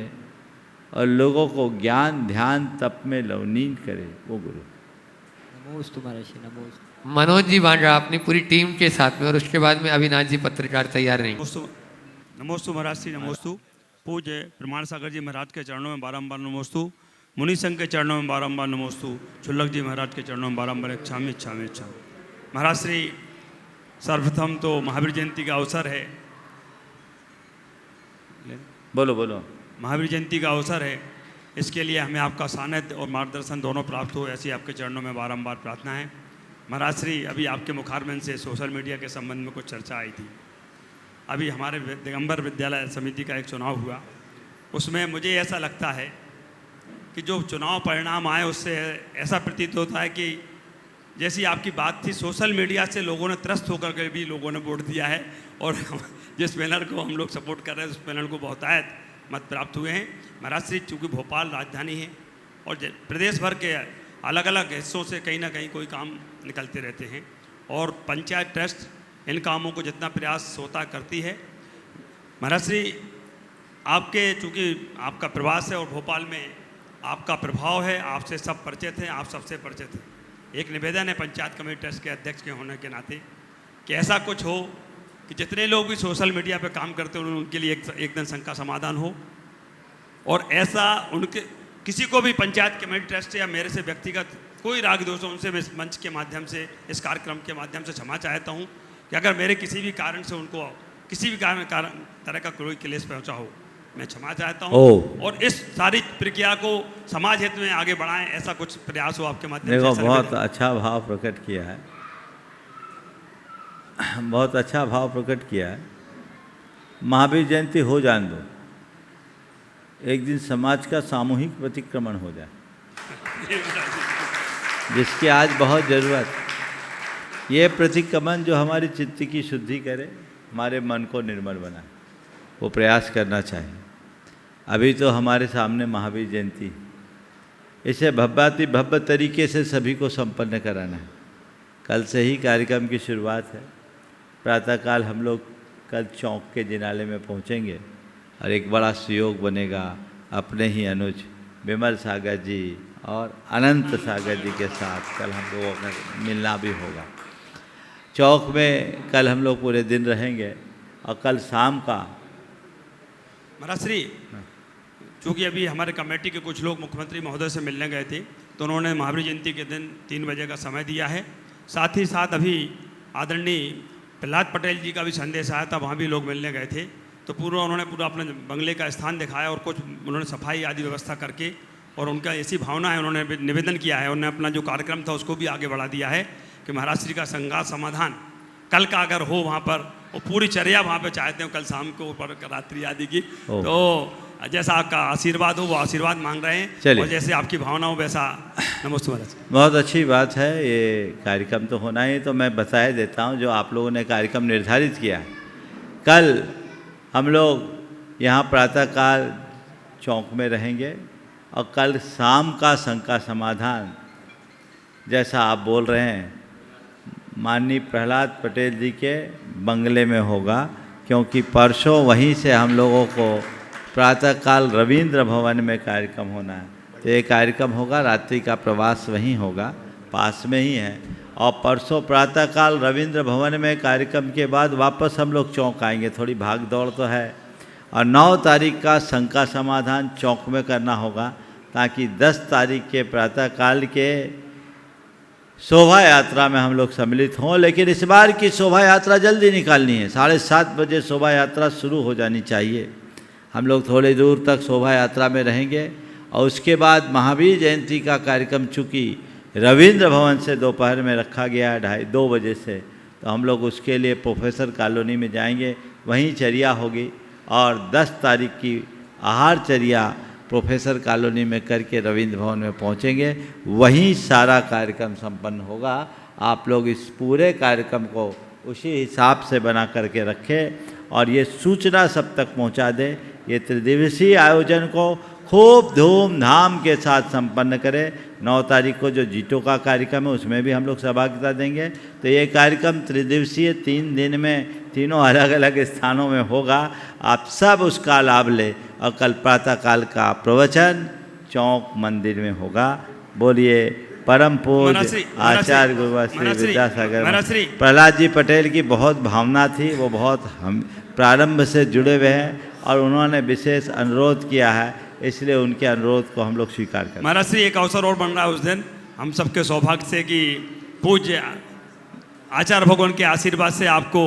और लोगों को ज्ञान ध्यान तप में लवलीन करे, वो गुरु। नमोस्तु महर्षि, नमोस्तु। मनोज जी बांड्रा अपनी पूरी टीम के साथ में, और उसके बाद में अविनाश जी पत्रकार तैयार नहीं। नमोस्तु महर्षि, नमोस्तु। पूज्य प्रमाण सागर जी महाराज के चरणों में बारंबार नमोस्तु। मुनि संघ के चरणों में बारंबार नमोस्तु। छुल्लक जी महाराज के चरणों में बारंबार इच्छामि इच्छामि इच्छामि। महाराज श्री, सर्वप्रथम तो महावीर जयंती का अवसर है। बोलो बोलो। महावीर जयंती का अवसर है, इसके लिए हमें आपका सानिध्य और मार्गदर्शन दोनों प्राप्त हो, ऐसी आपके चरणों में बारंबार प्रार्थना है। महाराज श्री, अभी आपके मुखारबिंद से सोशल मीडिया के संबंध में कुछ चर्चा आई थी। अभी हमारे दिगंबर विद्यालय समिति का एक चुनाव हुआ, उसमें मुझे ऐसा लगता है कि जो चुनाव परिणाम आए उससे ऐसा प्रतीत होता है कि जैसी आपकी बात थी, सोशल मीडिया से लोगों ने त्रस्त होकर के भी लोगों ने वोट दिया है, और जिस पैनल को हम लोग सपोर्ट कर रहे हैं उस पैनल को बहुतायत मत प्राप्त हुए हैं। महाराज श्री, चूँकि भोपाल राजधानी है और प्रदेश भर के अलग अलग हिस्सों से कहीं ना कहीं कोई काम निकलते रहते हैं, और पंचायत ट्रस्ट इन कामों को जितना प्रयास होता करती है। महाराज श्री, आपके चूँकि आपका प्रवास है और भोपाल में आपका प्रभाव है, आपसे सब परिचित हैं, आप सबसे परिचित हैं। एक निवेदन है पंचायत कमेटी ट्रस्ट के अध्यक्ष के होने के नाते कि ऐसा कुछ हो कि जितने लोग भी सोशल मीडिया पे काम करते हैं उनके लिए एक दिन संघ का समाधान हो, और ऐसा उनके किसी को भी पंचायत कमेटी ट्रस्ट या मेरे से व्यक्तिगत कोई राग दोष हो, उनसे मैं इस मंच के माध्यम से, इस कार्यक्रम के माध्यम से क्षमा चाहता हूँ कि अगर मेरे किसी भी कारण से उनको किसी भी तरह का कोई क्लेश पहुँचा हो, मैं क्षमा चाहता हूँ। और इस सारी प्रक्रिया को समाज हित में आगे बढ़ाएं, ऐसा कुछ प्रयास हो आपके माध्यम से। देखो, बहुत अच्छा भाव प्रकट किया है, बहुत अच्छा भाव प्रकट किया है। महावीर जयंती हो जान दो, एक दिन समाज का सामूहिक प्रतिक्रमण हो जाए, जिसकी आज बहुत ज़रूरत है। ये प्रतिक्रमण जो हमारी चित्त की शुद्धि करे, हमारे मन को निर्मल बनाए, वो प्रयास करना चाहिए। अभी तो हमारे सामने महावीर जयंती, इसे भव्याति भव्य तरीके से सभी को संपन्न कराना है। कल से ही कार्यक्रम की शुरुआत है। प्रातःकाल हम लोग कल चौक के जिनाले में पहुंचेंगे और एक बड़ा सुयोग बनेगा अपने ही अनुज विमल सागर जी और अनंत सागर जी के साथ। कल हम लोगों का मिलना भी होगा चौक में। कल हम लोग पूरे दिन रहेंगे और कल शाम का महाराज श्री, चूँकि अभी हमारे कमेटी के कुछ लोग मुख्यमंत्री महोदय से मिलने गए थे, तो उन्होंने महावीर जयंती के दिन 3 बजे का समय दिया है। साथ ही साथ अभी आदरणीय प्रहलाद पटेल जी का भी संदेश आया था, वहाँ भी लोग मिलने गए थे। तो उन्होंने पूरा अपने बंगले का स्थान दिखाया और कुछ उन्होंने सफाई आदि व्यवस्था करके, और उनका ऐसी भावना है, उन्होंने निवेदन किया है, उन्होंने अपना जो कार्यक्रम था उसको भी आगे बढ़ा दिया है कि महाराज श्री का संघात समाधान कल का अगर हो वहाँ पर, वो पूरी चर्या वहाँ पे चाहते हो कल शाम को ऊपर रात्रि आदि की, तो जैसा आपका आशीर्वाद हो वो आशीर्वाद मांग रहे हैं, और जैसे आपकी भावना हो वैसा। नमस्ते महाराज। बहुत अच्छी बात है, ये कार्यक्रम तो होना ही, तो मैं बता देता हूँ जो आप लोगों ने कार्यक्रम निर्धारित किया है। कल हम लोग यहाँ प्रातःकाल चौक में रहेंगे, और कल शाम का शंका समाधान जैसा आप बोल रहे हैं माननीय प्रहलाद पटेल जी के बंगले में होगा, क्योंकि परसों वहीं से हम लोगों को प्रातःकाल रविंद्र भवन में कार्यक्रम होना है। तो ये कार्यक्रम होगा, रात्रि का प्रवास वहीं होगा, पास में ही है। और परसों प्रातःकाल रविंद्र भवन में कार्यक्रम के बाद वापस हम लोग चौक आएंगे, थोड़ी भाग दौड़ तो है। और 9 तारीख का शंका समाधान चौक में करना होगा, ताकि 10 तारीख के प्रातःकाल के शोभा यात्रा में हम लोग सम्मिलित हों। लेकिन इस बार की शोभा यात्रा जल्दी निकालनी है, 7:30 बजे शोभा यात्रा शुरू हो जानी चाहिए। हम लोग थोड़ी दूर तक शोभा यात्रा में रहेंगे, और उसके बाद महावीर जयंती का कार्यक्रम चूँकि रविंद्र भवन से दोपहर में रखा गया है 2:30 बजे से, तो हम लोग उसके लिए प्रोफेसर कॉलोनी में जाएंगे, वहीं चर्या होगी। और 10 तारीख की आहार चर्या प्रोफेसर कॉलोनी में करके रविंद्र भवन में पहुंचेंगे, वहीं सारा कार्यक्रम संपन्न होगा। आप लोग इस पूरे कार्यक्रम को उसी हिसाब से बना करके रखें, और ये सूचना सब तक पहुंचा दें। ये त्रिदिवसीय आयोजन को खूब धूमधाम के साथ संपन्न करें। 9 तारीख को जो जीटो का कार्यक्रम है उसमें भी हम लोग सहभागिता देंगे। तो ये कार्यक्रम त्रिदिवसीय 3 दिन में तीनों अलग अलग स्थानों में होगा। आप सब उसका लाभ लें, और कल प्रातःकाल का प्रवचन चौक मंदिर में होगा। बोलिए परम पूज्य आचार्य गुरुवर श्री विद्यासागर प्रहलाद जी पटेल की बहुत भावना थी, वो बहुत हम प्रारंभ से जुड़े हुए हैं, और उन्होंने विशेष अनुरोध किया है, इसलिए उनके अनुरोध को हम लोग स्वीकार करें। महाराज श्री एक अवसर और बन रहा है उस दिन हम सबके सौभाग्य से कि पूज्य आचार्य भगवान के आशीर्वाद से आपको,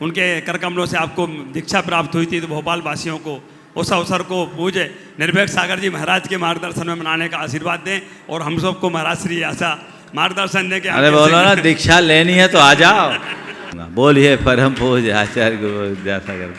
उनके कर कमलों से आपको दीक्षा प्राप्त हुई थी। तो भोपाल वासियों को उस अवसर को पूज्य निर्भय सागर जी महाराज के मार्गदर्शन में मनाने का आशीर्वाद दें, और हम सबको महाराज श्री ऐसा मार्गदर्शन दें कि अरे बोलो ना, दीक्षा लेनी है तो आ जाओ। बोलिए परम पूज्य आचार्य गुरु विद्यासागर।